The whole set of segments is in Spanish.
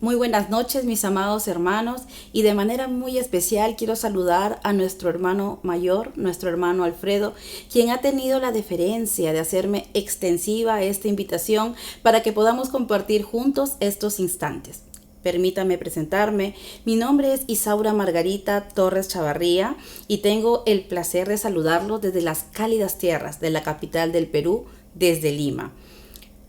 Muy buenas noches, mis amados hermanos, y de manera muy especial quiero saludar a nuestro hermano mayor, nuestro hermano Alfredo, quien ha tenido la deferencia de hacerme extensiva esta invitación para que podamos compartir juntos estos instantes. Permítame presentarme. Mi nombre es Isaura Margarita Torres Chavarría y tengo el placer de saludarlos desde las cálidas tierras de la capital del Perú, desde Lima.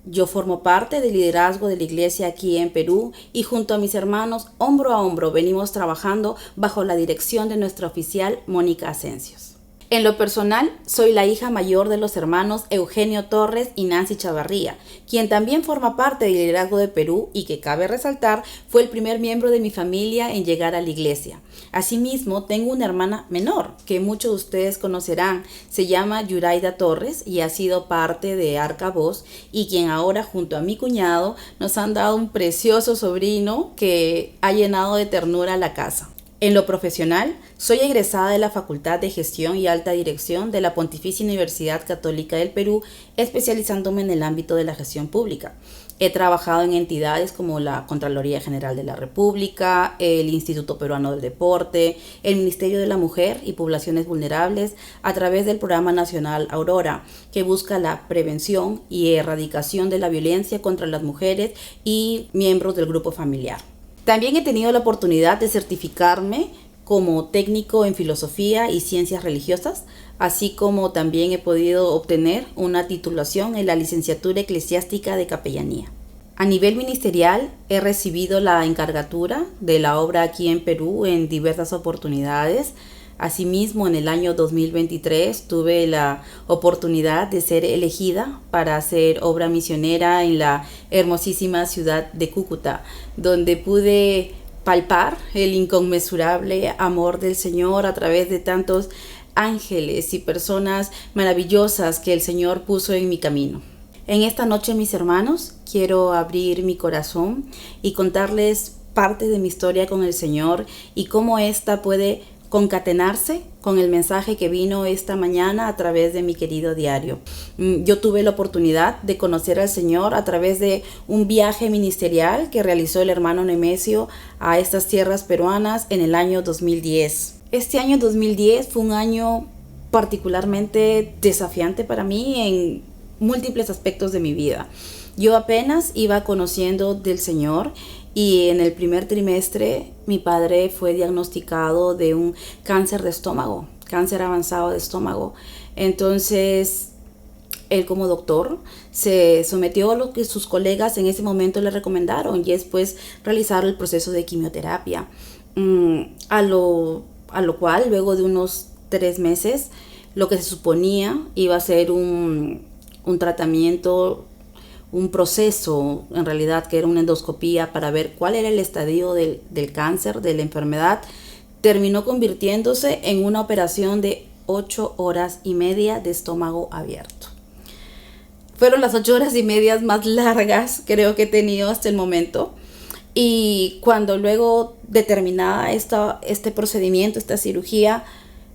Yo formo parte del liderazgo de la iglesia aquí en Perú y junto a mis hermanos, hombro a hombro, venimos trabajando bajo la dirección de nuestra oficial Mónica Asensios. En lo personal, soy la hija mayor de los hermanos Eugenio Torres y Nancy Chavarría, quien también forma parte del liderazgo de Perú y que cabe resaltar fue el primer miembro de mi familia en llegar a la iglesia. Asimismo, tengo una hermana menor que muchos de ustedes conocerán, se llama Yuraida Torres y ha sido parte de Arca Voz y quien ahora junto a mi cuñado nos han dado un precioso sobrino que ha llenado de ternura la casa. En lo profesional, soy egresada de la Facultad de Gestión y Alta Dirección de la Pontificia Universidad Católica del Perú, especializándome en el ámbito de la gestión pública. He trabajado en entidades como la Contraloría General de la República, el Instituto Peruano del Deporte, el Ministerio de la Mujer y Poblaciones Vulnerables a través del Programa Nacional Aurora, que busca la prevención y erradicación de la violencia contra las mujeres y miembros del grupo familiar. También he tenido la oportunidad de certificarme como técnico en filosofía y ciencias religiosas, así como también he podido obtener una titulación en la licenciatura eclesiástica de capellanía. A nivel ministerial he recibido la encargatura de la obra aquí en Perú en diversas oportunidades. Asimismo, en el año 2023 tuve la oportunidad de ser elegida para hacer obra misionera en la hermosísima ciudad de Cúcuta, donde pude palpar el inconmensurable amor del Señor a través de tantos ángeles y personas maravillosas que el Señor puso en mi camino. En esta noche, mis hermanos, quiero abrir mi corazón y contarles parte de mi historia con el Señor y cómo ésta puede concatenarse con el mensaje que vino esta mañana a través de mi querido diario. Yo tuve la oportunidad de conocer al Señor a través de un viaje ministerial que realizó el hermano Nemesio a estas tierras peruanas en el año 2010. Este año 2010 fue un año particularmente desafiante para mí en múltiples aspectos de mi vida. Yo apenas iba conociendo del Señor y en el primer trimestre mi padre fue diagnosticado de un cáncer de estómago, cáncer avanzado de estómago. Entonces, él como doctor se sometió a lo que sus colegas en ese momento le recomendaron y es pues realizar el proceso de quimioterapia. A lo cual, luego de unos 3 meses, lo que se suponía iba a ser un tratamiento, un proceso en realidad que era una endoscopía para ver cuál era el estadio del cáncer, de la enfermedad, terminó convirtiéndose en una operación de 8 horas y media de estómago abierto. Fueron las 8 horas y media más largas creo que he tenido hasta el momento. Y cuando luego de terminada este procedimiento, esta cirugía,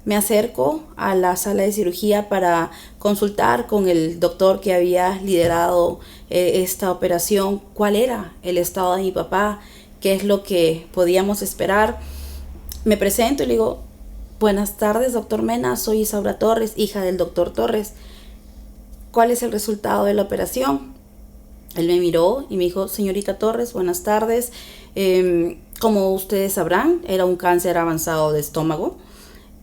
me acerco a la sala de cirugía para consultar con el doctor que había liderado esta operación, cuál era el estado de mi papá, qué es lo que podíamos esperar. Me presento y le digo, buenas tardes, doctor Mena, soy Isaura Torres, hija del doctor Torres. ¿Cuál es el resultado de la operación? Él me miró y me dijo, señorita Torres, buenas tardes. Como ustedes sabrán, era un cáncer avanzado de estómago.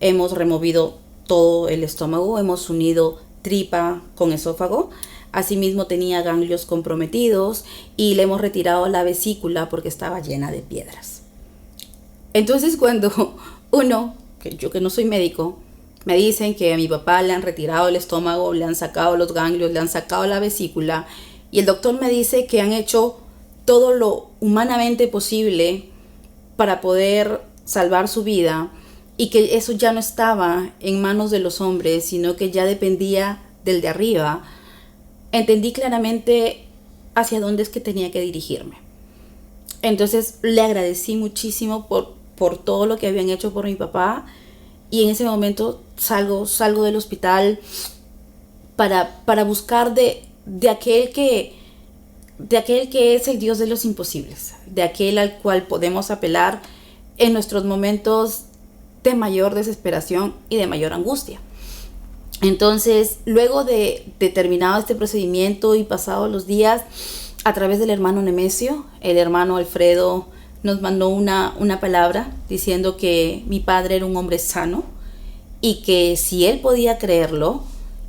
Hemos removido todo el estómago, hemos unido tripa con esófago. Asimismo tenía ganglios comprometidos y le hemos retirado la vesícula porque estaba llena de piedras. Entonces cuando yo que no soy médico, me dicen que a mi papá le han retirado el estómago, le han sacado los ganglios, le han sacado la vesícula y el doctor me dice que han hecho todo lo humanamente posible para poder salvar su vida, y que eso ya no estaba en manos de los hombres, sino que ya dependía del de arriba, entendí claramente hacia dónde es que tenía que dirigirme. Entonces le agradecí muchísimo por todo lo que habían hecho por mi papá, y en ese momento salgo del hospital para buscar de aquel que de aquel que es el Dios de los imposibles, de aquel al cual podemos apelar en nuestros momentos de mayor desesperación y de mayor angustia. Entonces, luego de terminado este procedimiento y pasados los días, a través del hermano Nemesio, el hermano Alfredo nos mandó una palabra diciendo que mi padre era un hombre sano y que si él podía creerlo,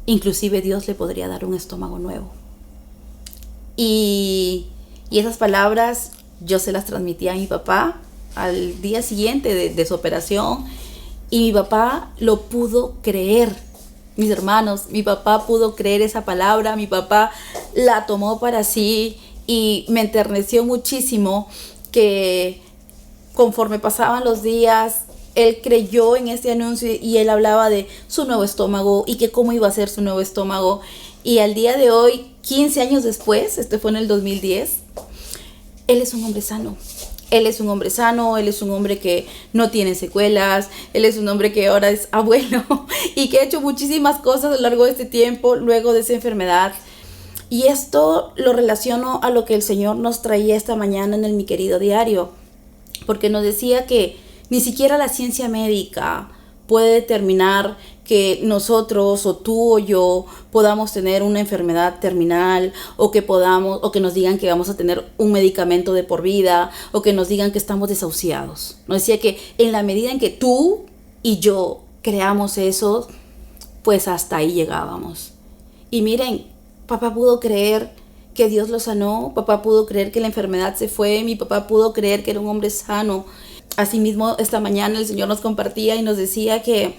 inclusive Dios le podría dar un estómago nuevo. Y esas palabras yo se las transmití a mi papá al día siguiente de su operación, y mi papá lo pudo creer. Mis hermanos, mi papá pudo creer esa palabra, mi papá la tomó para sí, y me enterneció muchísimo que conforme pasaban los días, él creyó en este anuncio y él hablaba de su nuevo estómago y que cómo iba a ser su nuevo estómago. Y al día de hoy, 15 años después, este fue en el 2010, él es un hombre sano. Él es un hombre sano, él es un hombre que no tiene secuelas, él es un hombre que ahora es abuelo y que ha hecho muchísimas cosas a lo largo de este tiempo, luego de esa enfermedad. Y esto lo relaciono a lo que el Señor nos traía esta mañana en el Mi Querido Diario, porque nos decía que ni siquiera la ciencia médica puede determinar que nosotros o tú o yo podamos tener una enfermedad terminal, o que nos digan que vamos a tener un medicamento de por vida, o que nos digan que estamos desahuciados. Nos decía que en la medida en que tú y yo creamos eso, pues hasta ahí llegábamos. Y miren, papá pudo creer que Dios lo sanó, papá pudo creer que la enfermedad se fue, mi papá pudo creer que era un hombre sano. Asimismo, esta mañana el Señor nos compartía y nos decía que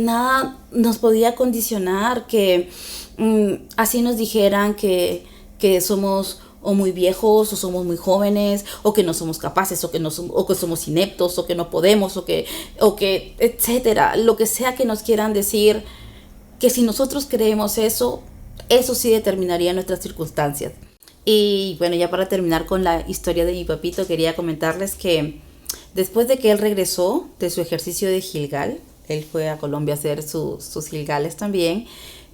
nada nos podía condicionar, que así nos dijeran que somos o muy viejos, o somos muy jóvenes, o que no somos capaces, o que somos ineptos, o que no podemos, o que etcétera, lo que sea que nos quieran decir, que si nosotros creemos eso sí determinaría nuestras circunstancias. Y bueno, ya para terminar con la historia de mi papito, quería comentarles que después de que él regresó de su ejercicio de Gilgal, él fue a Colombia a hacer sus Gilgales también,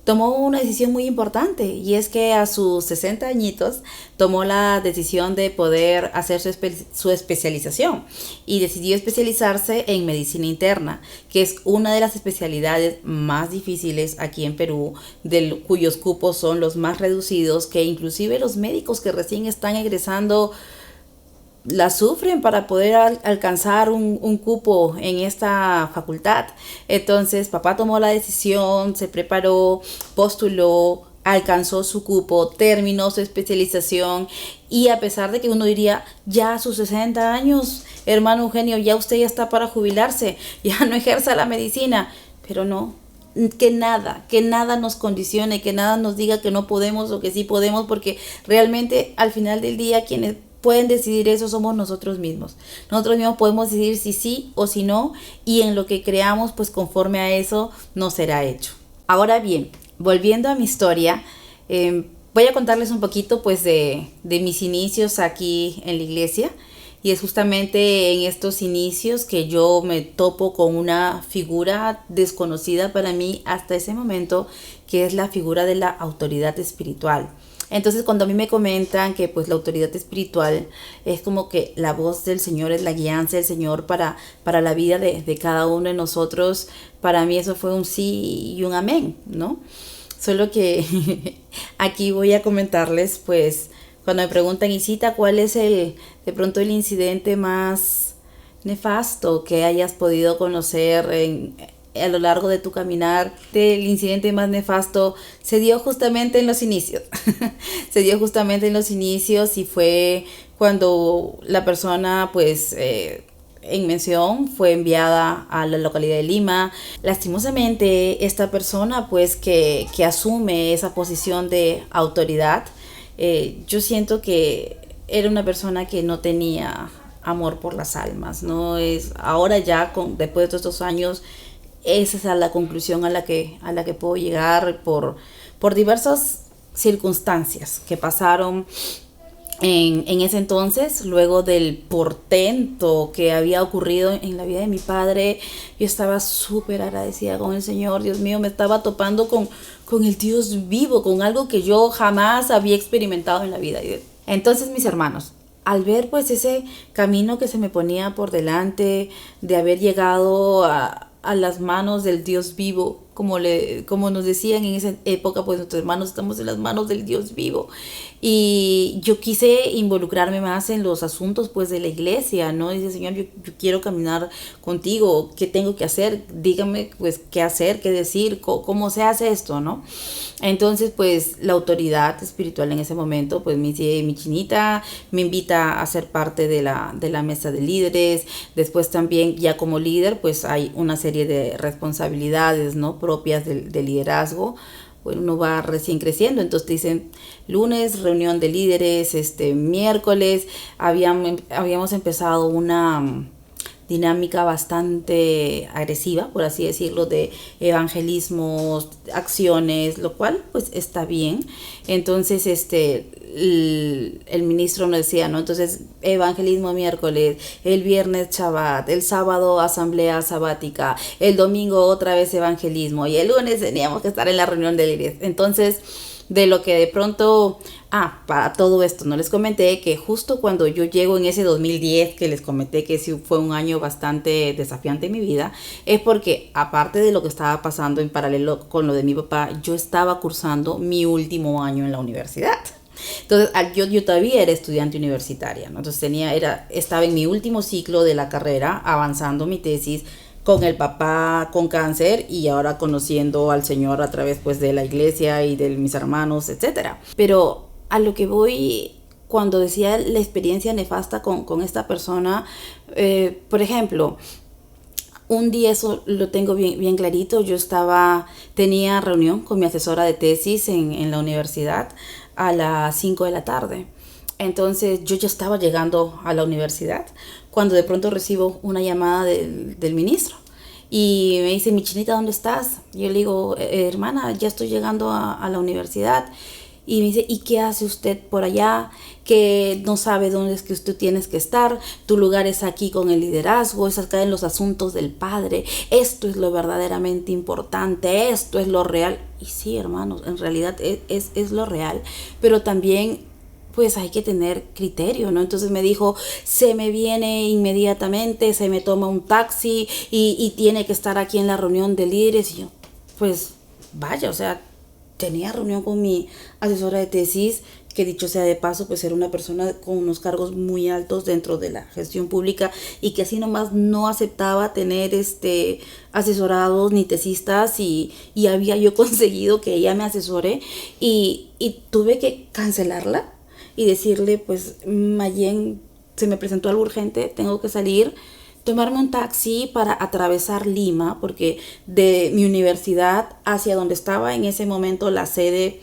tomó una decisión muy importante, y es que a sus 60 añitos tomó la decisión de poder hacer su especialización, y decidió especializarse en medicina interna, que es una de las especialidades más difíciles aquí en Perú, cuyos cupos son los más reducidos, que inclusive los médicos que recién están egresando la sufren para poder alcanzar un cupo en esta facultad. Entonces papá tomó la decisión, se preparó, postuló, alcanzó su cupo, terminó su especialización, y a pesar de que uno diría, ya a sus 60 años, hermano Eugenio, ya usted ya está para jubilarse, ya no ejerza la medicina, pero no, que nada nos condicione, que nada nos diga que no podemos o que sí podemos, porque realmente al final del día quienes pueden decidir eso somos nosotros mismos. Nosotros mismos podemos decidir si sí o si no, y en lo que creamos, pues conforme a eso nos será hecho. Ahora bien, volviendo a mi historia, voy a contarles un poquito pues de mis inicios aquí en la iglesia, y es justamente en estos inicios que yo me topo con una figura desconocida para mí hasta ese momento, que es la figura de la autoridad espiritual. Entonces, cuando a mí me comentan que pues la autoridad espiritual es como que la voz del Señor, es la guianza del Señor para la vida de cada uno de nosotros, para mí eso fue un sí y un amén, ¿no? Solo que aquí voy a comentarles, pues, cuando me preguntan, Isita, ¿cuál es de pronto el incidente más nefasto que hayas podido conocer a lo largo de tu caminar? El incidente más nefasto se dio justamente en los inicios. Se dio justamente en los inicios, y fue cuando la persona, pues, en mención fue enviada a la localidad de Lima. Lastimosamente, esta persona, pues, que asume esa posición de autoridad, yo siento que era una persona que no tenía amor por las almas, ¿no? Ahora ya, después de todos estos años, esa es la conclusión a la que puedo llegar por diversas circunstancias que pasaron En ese entonces, luego del portento que había ocurrido en la vida de mi padre, yo estaba súper agradecida con el Señor. Dios mío, me estaba topando con el Dios vivo, con algo que yo jamás había experimentado en la vida. Entonces, mis hermanos, al ver pues ese camino que se me ponía por delante de haber llegado a las manos del Dios vivo, como nos decían en esa época, pues nuestros hermanos estamos en las manos del Dios vivo. Y yo quise involucrarme más en los asuntos pues de la iglesia, ¿no? Dice, Señor, yo quiero caminar contigo, ¿qué tengo que hacer? Dígame pues qué hacer, qué decir, cómo se hace esto, ¿no? Entonces pues la autoridad espiritual en ese momento pues me dice, mi chinita, me invita a ser parte de la mesa de líderes. Después también ya como líder pues hay una serie de responsabilidades, ¿no? Propias del liderazgo. Bueno, uno va recién creciendo, entonces te dicen lunes, reunión de líderes, miércoles, habíamos empezado una dinámica bastante agresiva, por así decirlo, de evangelismos, acciones, lo cual pues está bien. Entonces, el ministro nos decía, ¿no? Entonces, evangelismo miércoles, el viernes Shabbat, el sábado asamblea sabática, el domingo otra vez evangelismo y el lunes teníamos que estar en la reunión de líderes. Entonces, de lo que de pronto, para todo esto, no les comenté que justo cuando yo llego en ese 2010, que les comenté que sí fue un año bastante desafiante en mi vida, es porque aparte de lo que estaba pasando en paralelo con lo de mi papá, yo estaba cursando mi último año en la universidad. Entonces, yo todavía era estudiante universitaria, ¿no? Entonces estaba en mi último ciclo de la carrera, avanzando mi tesis, con el papá con cáncer y ahora conociendo al Señor a través pues de la iglesia y de mis hermanos, etcétera. Pero a lo que voy cuando decía la experiencia nefasta con esta persona, por ejemplo, un día eso lo tengo bien clarito. Tenía reunión con mi asesora de tesis en la universidad a las 5 de la tarde. Entonces yo ya estaba llegando a la universidad cuando de pronto recibo una llamada del ministro y me dice, mi chinita, ¿dónde estás? Yo le digo, hermana, ya estoy llegando a la universidad. Y me dice, ¿y qué hace usted por allá? Que no sabe dónde es que usted tiene que estar. Tu lugar es aquí con el liderazgo, es acá en los asuntos del Padre. Esto es lo verdaderamente importante, esto es lo real. Y sí, hermanos, en realidad es lo real, pero también pues hay que tener criterio, ¿no? Entonces me dijo, se me viene inmediatamente, se me toma un taxi y tiene que estar aquí en la reunión de líderes. Y yo, pues vaya, o sea, tenía reunión con mi asesora de tesis, que dicho sea de paso, pues era una persona con unos cargos muy altos dentro de la gestión pública y que así nomás no aceptaba tener asesorados ni tesistas y había yo conseguido que ella me asesore y tuve que cancelarla y decirle, pues Mayen, se me presentó algo urgente, tengo que salir, tomarme un taxi para atravesar Lima, porque de mi universidad hacia donde estaba en ese momento la sede,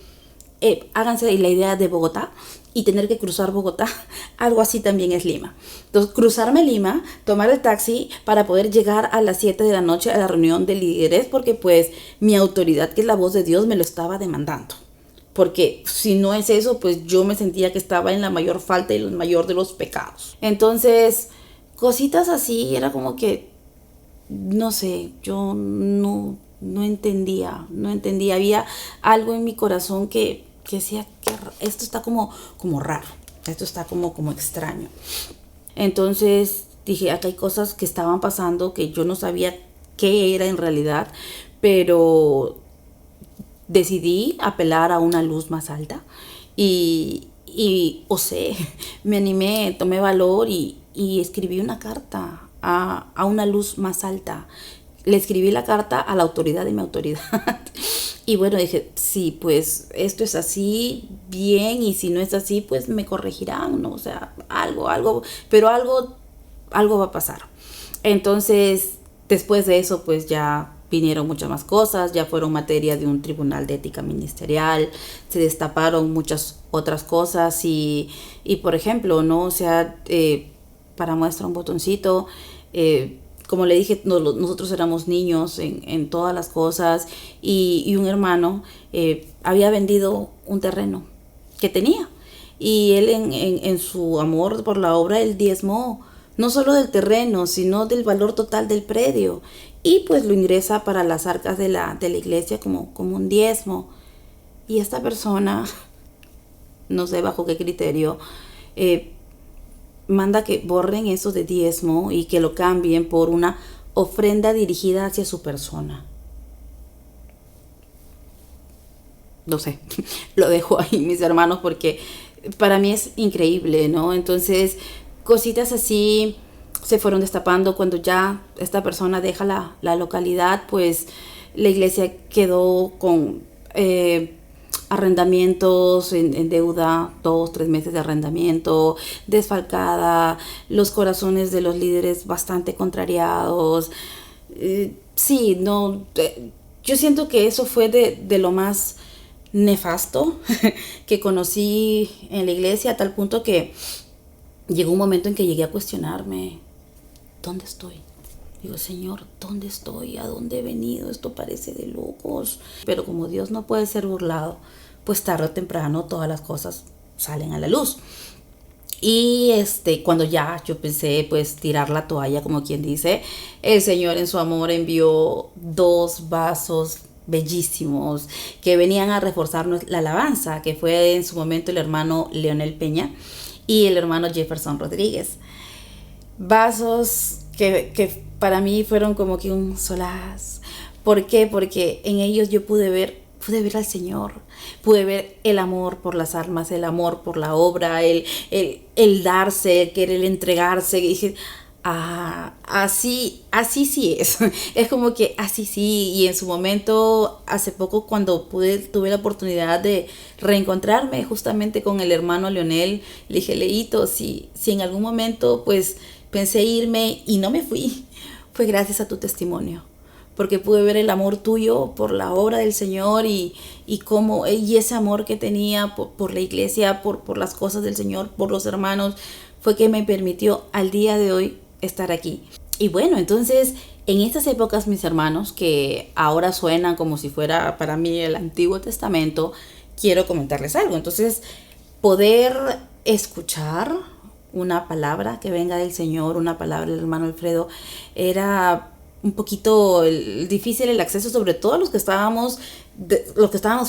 háganse la idea de Bogotá, y tener que cruzar Bogotá, algo así también es Lima. Entonces, cruzarme Lima, tomar el taxi para poder llegar a las 7 de la noche a la reunión de líderes, porque pues mi autoridad, que es la voz de Dios, me lo estaba demandando. Porque si no es eso, pues yo me sentía que estaba en la mayor falta y el mayor de los pecados. Entonces, cositas así, era como que, no sé, yo no entendía. Había algo en mi corazón que decía que esto está como raro, esto está como extraño. Entonces dije, acá hay cosas que estaban pasando que yo no sabía qué era en realidad, pero decidí apelar a una luz más alta y osé, me animé, tomé valor y escribí una carta a una luz más alta. Le escribí la carta a la autoridad de mi autoridad. Y bueno, dije, sí, pues esto es así, bien, y si no es así, pues me corregirán, ¿no? O sea, pero algo va a pasar. Entonces, después de eso, pues ya vinieron muchas más cosas, ya fueron materia de un tribunal de ética ministerial, se destaparon muchas otras cosas y por ejemplo, ¿no? O sea, para muestra un botoncito, como le dije, nosotros éramos niños en todas las cosas y un hermano había vendido un terreno que tenía y él en su amor por la obra, él diezmó no solo del terreno, sino del valor total del predio. Y pues lo ingresa para las arcas de la iglesia como un diezmo. Y esta persona, no sé bajo qué criterio, eh, manda que borren eso de diezmo y que lo cambien por una ofrenda dirigida hacia su persona. No sé, lo dejo ahí, mis hermanos, porque para mí es increíble, ¿no? Entonces, cositas así se fueron destapando cuando ya esta persona deja la localidad, pues la iglesia quedó con arrendamientos en deuda, 2, 3 meses de arrendamiento, desfalcada, los corazones de los líderes bastante contrariados. Sí, no, yo siento que eso fue de lo más nefasto que conocí en la iglesia, a tal punto que llegó un momento en que llegué a cuestionarme, ¿dónde estoy? Digo, Señor, ¿dónde estoy? ¿A dónde he venido? Esto parece de locos. Pero como Dios no puede ser burlado, pues tarde o temprano todas las cosas salen a la luz. Y cuando ya yo pensé pues tirar la toalla, como quien dice, el Señor en su amor envió 2 vasos bellísimos que venían a reforzarnos la alabanza, que fue en su momento el hermano Leonel Peña y el hermano Jefferson Rodríguez. Vasos que para mí fueron como que un solaz. ¿Por qué? Porque en ellos yo pude ver al Señor, pude ver el amor por las almas, el amor por la obra, el darse, el querer entregarse. Y dije, así sí es. Es como que así sí. Y en su momento, hace poco, cuando tuve la oportunidad de reencontrarme justamente con el hermano Leonel, le dije, Leito, si en algún momento pues pensé irme y no me fui, fue gracias a tu testimonio, porque pude ver el amor tuyo por la obra del Señor y ese amor que tenía por la iglesia, por las cosas del Señor, por los hermanos, fue que me permitió al día de hoy estar aquí. Y bueno, entonces en estas épocas, mis hermanos, que ahora suenan como si fuera para mí el Antiguo Testamento, quiero comentarles algo. Entonces, poder escuchar una palabra que venga del Señor, una palabra del hermano Alfredo, era un poquito difícil el acceso, sobre todo los que estábamos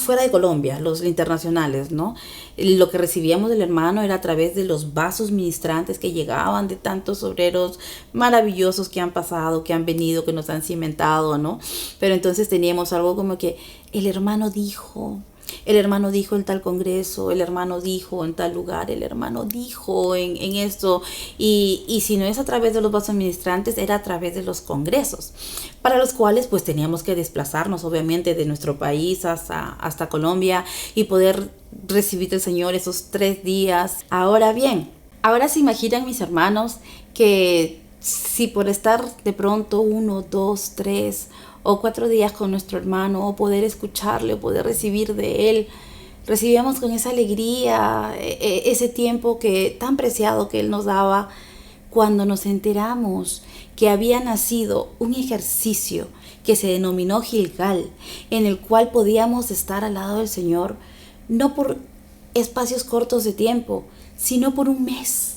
fuera de Colombia, los internacionales, ¿no? Lo que recibíamos del hermano era a través de los vasos ministrantes que llegaban de tantos obreros maravillosos que han pasado, que han venido, que nos han cimentado, ¿no? Pero entonces teníamos algo como que el hermano dijo en tal congreso, el hermano dijo en tal lugar, el hermano dijo en esto, y si no es a través de los vasos ministrantes, era a través de los congresos, para los cuales pues teníamos que desplazarnos obviamente de nuestro país hasta Colombia y poder recibir del Señor esos 3 días. Ahora bien, ahora se imaginan, mis hermanos, que si por estar de pronto 1, 2, 3 o 4 días con nuestro hermano, o poder escucharle, o poder recibir de él, recibíamos con esa alegría ese tiempo tan preciado que él nos daba, cuando nos enteramos que había nacido un ejercicio que se denominó Gilgal, en el cual podíamos estar al lado del Señor, no por espacios cortos de tiempo, sino por un mes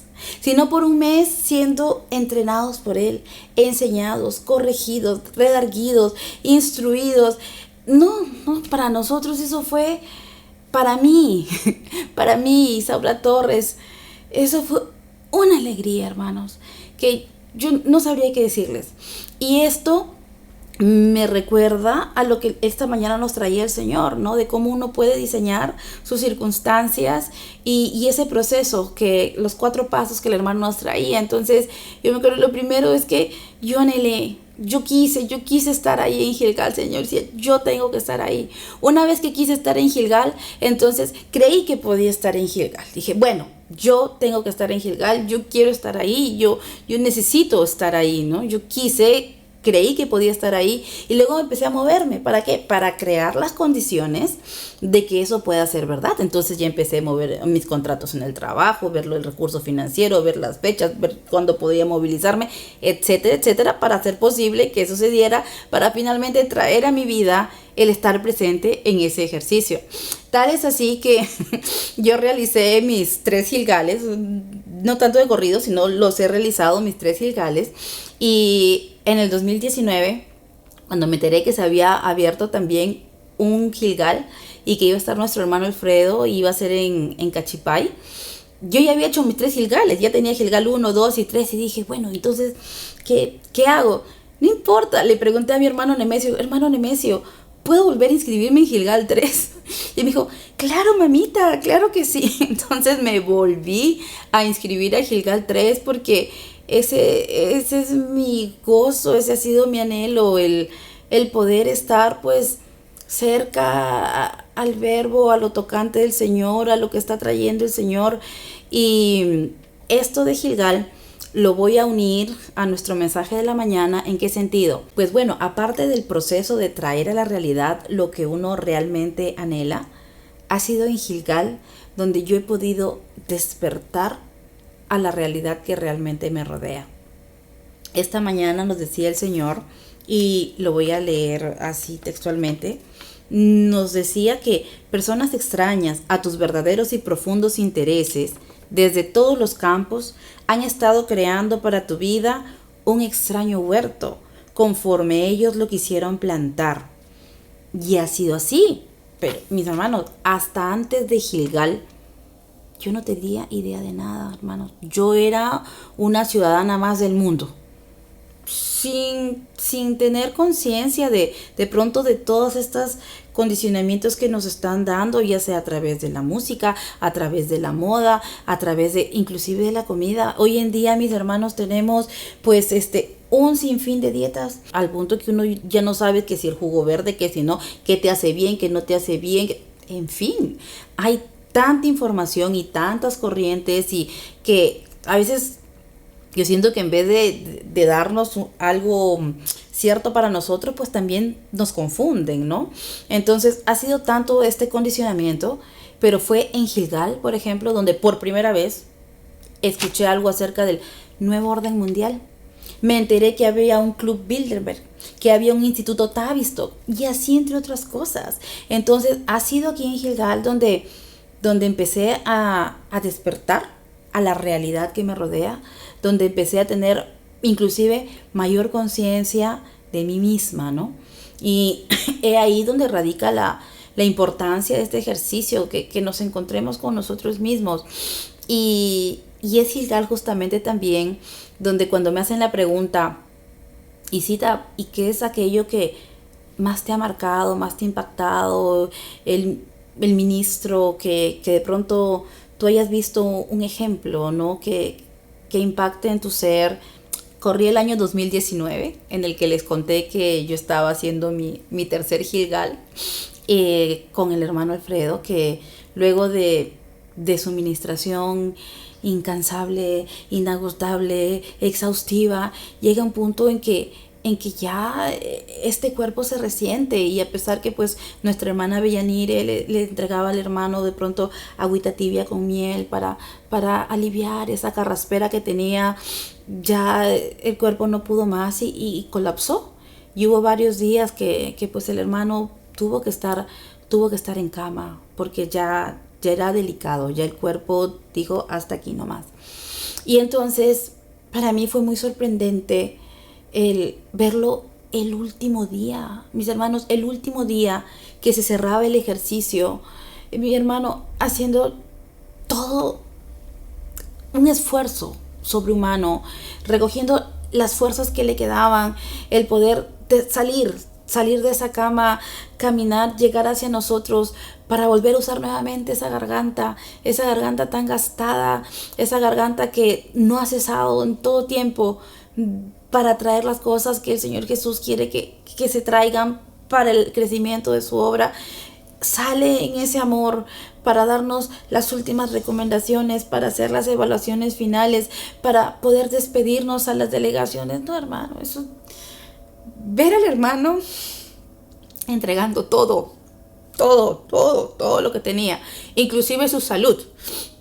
siendo entrenados por Él, enseñados, corregidos, redarguidos, instruidos. No, para nosotros eso fue, para mí, Isaura Torres, eso fue una alegría, hermanos, que yo no sabría qué decirles. Y esto me recuerda a lo que esta mañana nos traía el Señor, ¿no? De cómo uno puede diseñar sus circunstancias y ese proceso, que los 4 pasos que el hermano nos traía. Entonces, yo me acuerdo, lo primero es que yo anhelé, yo quise estar ahí en Gilgal, Señor. Yo tengo que estar ahí. Una vez que quise estar en Gilgal, entonces creí que podía estar en Gilgal. Dije, bueno, yo tengo que estar en Gilgal, yo quiero estar ahí, yo necesito estar ahí, ¿no? Yo quise creí que podía estar ahí y luego empecé a moverme. ¿Para qué? Para crear las condiciones de que eso pueda ser verdad. Entonces ya empecé a mover mis contratos en el trabajo, ver el recurso financiero, ver las fechas, ver cuándo podía movilizarme, etcétera, etcétera, para hacer posible que eso se diera, para finalmente traer a mi vida el estar presente en ese ejercicio. Tal es así que yo realicé mis 3 Gilgales, no tanto de corrido, sino los he realizado mis 3 Gilgales. Y en el 2019, cuando me enteré que se había abierto también un Gilgal y que iba a estar nuestro hermano Alfredo, iba a ser en Cachipay, yo ya había hecho mis 3 Gilgales, ya tenía Gilgal 1, 2 y 3 y dije, bueno, entonces, ¿qué hago? No importa, le pregunté a mi hermano Nemesio, ¿puedo volver a inscribirme en Gilgal 3? Y me dijo, claro, mamita, claro que sí. Entonces me volví a inscribir a Gilgal 3 porque ese es mi gozo, ese ha sido mi anhelo, el poder estar pues cerca al verbo, a lo tocante del Señor, a lo que está trayendo el Señor. Y esto de Gilgal lo voy a unir a nuestro mensaje de la mañana. ¿En qué sentido? Pues bueno, aparte del proceso de traer a la realidad lo que uno realmente anhela, ha sido en Gilgal donde yo he podido despertar a la realidad que realmente me rodea. Esta mañana nos decía el Señor, y lo voy a leer así textualmente, nos decía que personas extrañas a tus verdaderos y profundos intereses desde todos los campos han estado creando para tu vida un extraño huerto, conforme ellos lo quisieron plantar. Y ha sido así. Pero, mis hermanos, hasta antes de Gilgal, yo no tenía idea de nada, hermanos. Yo era una ciudadana más del mundo. Sin tener conciencia de pronto de todos estos condicionamientos que nos están dando, ya sea a través de la música, a través de la moda, a través de inclusive de la comida. Hoy en día, mis hermanos, tenemos pues un sinfín de dietas, al punto que uno ya no sabe que si el jugo verde, que si no, que te hace bien, que no te hace bien, en fin, hay tanta información y tantas corrientes, y que a veces yo siento que en vez de darnos algo cierto para nosotros, pues también nos confunden, ¿no? Entonces ha sido tanto este condicionamiento, pero fue en Gilgal, por ejemplo, donde por primera vez escuché algo acerca del nuevo orden mundial. Me enteré que había un club Bilderberg, que había un instituto Tavistock, y así entre otras cosas. Entonces ha sido aquí en Gilgal donde empecé a despertar a la realidad que me rodea, donde empecé a tener inclusive mayor conciencia de mí misma, ¿no? Y es ahí donde radica la importancia de este ejercicio, que nos encontremos con nosotros mismos. Y es Gilgal justamente también donde cuando me hacen la pregunta, Isita, ¿y qué es aquello que más te ha marcado, más te ha impactado, el ministro que de pronto tú hayas visto un ejemplo, ¿no? que impacte en tu ser? Corrí el año 2019, en el que les conté que yo estaba haciendo mi tercer Gilgal con el hermano Alfredo, que luego de su ministración incansable, inagotable, exhaustiva, llega un punto en que ya este cuerpo se resiente, y a pesar que pues nuestra hermana Bellanire le entregaba al hermano de pronto agüita tibia con miel para aliviar esa carraspera que tenía, ya el cuerpo no pudo más y colapsó. Y hubo varios días que pues el hermano tuvo que estar en cama, porque ya era delicado, ya el cuerpo dijo hasta aquí nomás. Y entonces para mí fue muy sorprendente el verlo el último día, mis hermanos, el último día que se cerraba el ejercicio, mi hermano haciendo todo un esfuerzo sobrehumano, recogiendo las fuerzas que le quedaban, el poder salir de esa cama, caminar, llegar hacia nosotros para volver a usar nuevamente esa garganta tan gastada, esa garganta que no ha cesado en todo tiempo para traer las cosas que el Señor Jesús quiere que se traigan para el crecimiento de su obra. Sale en ese amor para darnos las últimas recomendaciones, para hacer las evaluaciones finales, para poder despedirnos a las delegaciones. No, hermano, eso ver al hermano entregando todo lo que tenía, inclusive su salud,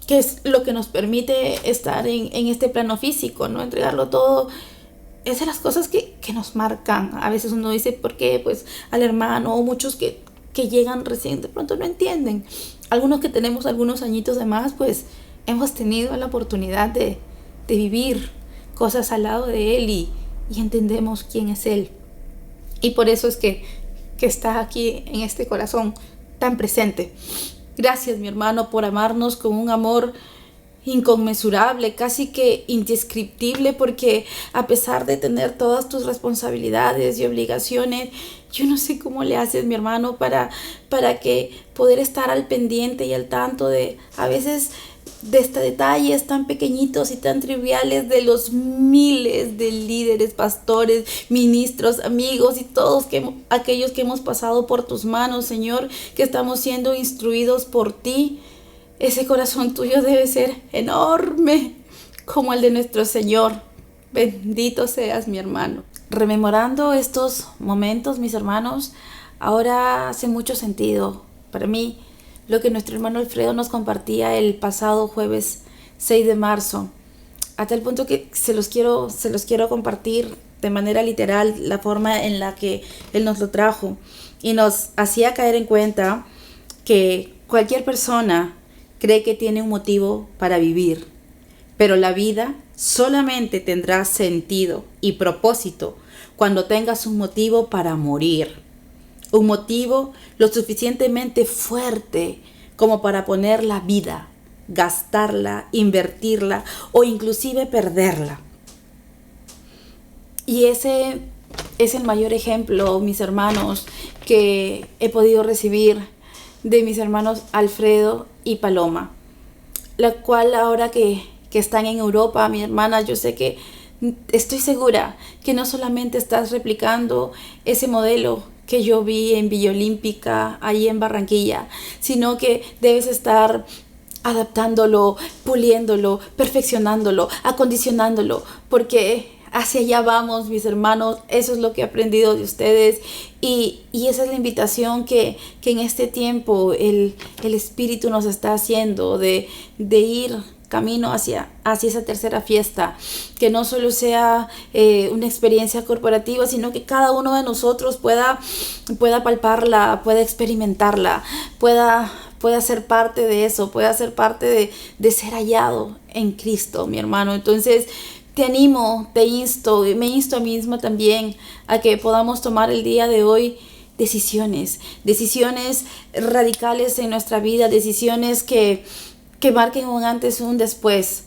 que es lo que nos permite estar en este plano físico, ¿no? Entregarlo todo. Es de las cosas que nos marcan. A veces uno dice, ¿por qué? Pues al hermano, o muchos que llegan recién, de pronto no entienden. Algunos que tenemos algunos añitos de más, pues hemos tenido la oportunidad de vivir cosas al lado de él y entendemos quién es él. Y por eso es que está aquí en este corazón tan presente. Gracias, mi hermano, por amarnos con un amor inconmensurable, casi que indescriptible, porque a pesar de tener todas tus responsabilidades y obligaciones, yo no sé cómo le haces, mi hermano, para que poder estar al pendiente y al tanto de a veces de estos detalles tan pequeñitos y tan triviales de los miles de líderes, pastores, ministros, amigos y todos aquellos que hemos pasado por tus manos, Señor, que estamos siendo instruidos por ti. Ese corazón tuyo debe ser enorme como el de nuestro Señor. Bendito seas, mi hermano. Rememorando estos momentos, mis hermanos, ahora hace mucho sentido para mí lo que nuestro hermano Alfredo nos compartía el pasado jueves 6 de marzo, a tal punto que se los quiero compartir de manera literal la forma en la que él nos lo trajo y nos hacía caer en cuenta que cualquier persona cree que tiene un motivo para vivir, pero la vida solamente tendrá sentido y propósito cuando tengas un motivo para morir. Un motivo lo suficientemente fuerte como para poner la vida, gastarla, invertirla o inclusive perderla. Y ese es el mayor ejemplo, mis hermanos, que he podido recibir de mis hermanos Alfredo y Paloma, la cual ahora que están en Europa, mi hermana, yo sé que estoy segura que no solamente estás replicando ese modelo que yo vi en Villa Olímpica, ahí en Barranquilla, sino que debes estar adaptándolo, puliéndolo, perfeccionándolo, acondicionándolo, porque hacia allá vamos, mis hermanos. Eso es lo que he aprendido de ustedes y esa es la invitación que en este tiempo el Espíritu nos está haciendo de ir camino hacia esa tercera fiesta, que no solo sea una experiencia corporativa, sino que cada uno de nosotros pueda palparla, pueda experimentarla, pueda ser parte de eso, pueda ser parte de ser hallado en Cristo, mi hermano. Entonces te animo, te insto, y me insto a mí misma también a que podamos tomar el día de hoy decisiones radicales en nuestra vida, decisiones que marquen un antes y un después.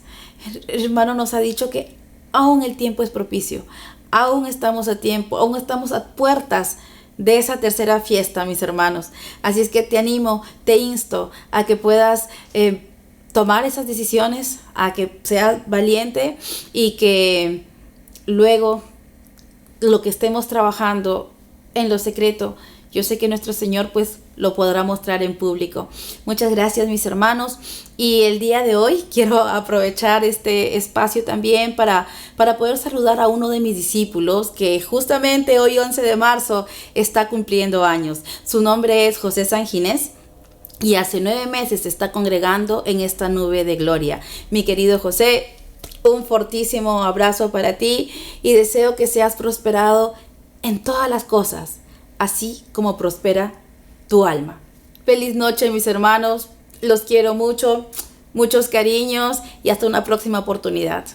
El hermano nos ha dicho que aún el tiempo es propicio, aún estamos a tiempo, aún estamos a puertas de esa tercera fiesta, mis hermanos. Así es que te animo, te insto a que puedas tomar esas decisiones, a que seas valiente y que luego lo que estemos trabajando en lo secreto, yo sé que nuestro Señor pues lo podrá mostrar en público. Muchas gracias, mis hermanos. Y el día de hoy quiero aprovechar este espacio también para poder saludar a uno de mis discípulos que justamente hoy 11 de marzo está cumpliendo años. Su nombre es José Sanginés y hace 9 meses se está congregando en esta nube de gloria. Mi querido José, un fortísimo abrazo para ti y deseo que seas prosperado en todas las cosas, así como prospera tu alma. Feliz noche, mis hermanos. Los quiero mucho, muchos cariños y hasta una próxima oportunidad.